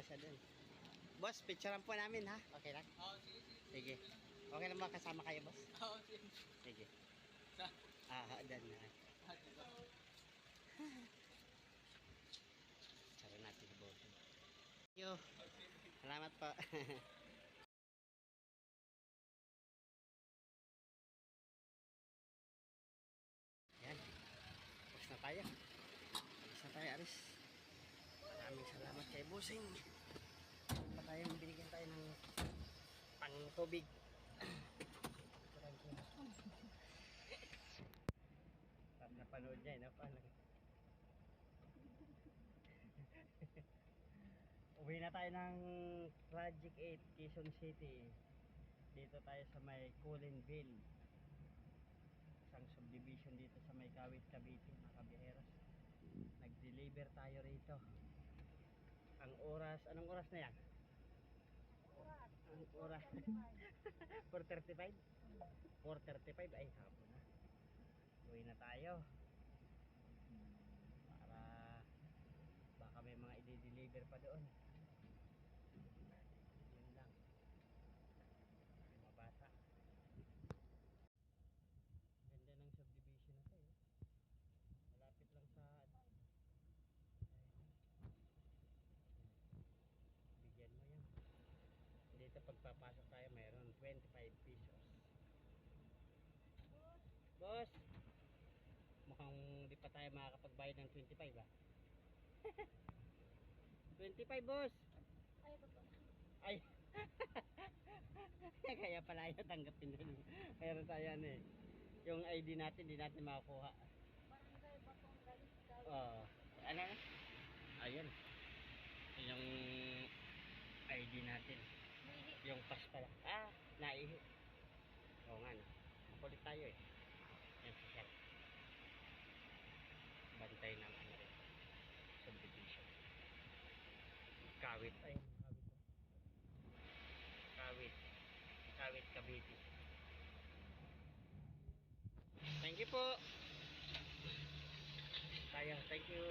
siya dun. Boss, picturean po namin ha. Okay lang? Oo, sige, sige. Sige. Okay lang ba kasama kayo, boss? Oo, sige. Sige. Sa? Dan na. Dito. Picturean natin si boss. Thank you. Salamat po. Yan. Tapos na tayo. Tapos na tayo, Aris. Maraming salamat kay Busing. Pa tayong binigyan tayo ng pang tubig. Tapos napanood niya, napanood. Uwi na tayo ng Project 8, Quezon City. Dito tayo sa may Colinville. Isang subdivision dito sa may Kawit, Cavite, mga kabiyeros. Nag-deliver tayo rito. Ang oras, anong oras na yan? Ang oras 4:35? 4:35 ay hapon na. Uwi na tayo. Para baka may mga i-deliver pa doon. Yun lang. May mga bata. Ganda ng subdivision na to eh. Malapit lang sa bigyan mo yan. Dito pagpapasok tayo mayroon 25 pesos. Boss, mukhang di pa tayo makakapagbayad ng 25 ah. 25 boss. Ay, totoo. Ay. Kaya pala ayaw tanggapin nun. Mayroon tayo ano eh. Yung ID natin, di natin makakuha. Barangay Batong Galit. Ano? Ayun. Yung ID natin. Yung pass pala. Naihi. Oo nga no. Makulit tayo eh. Yan si sir. Bantay ng ano rin. Subdivision. Kawit. Ayun. Kawit. Kawit, Cavite. Thank you po. Tayo. Thank you.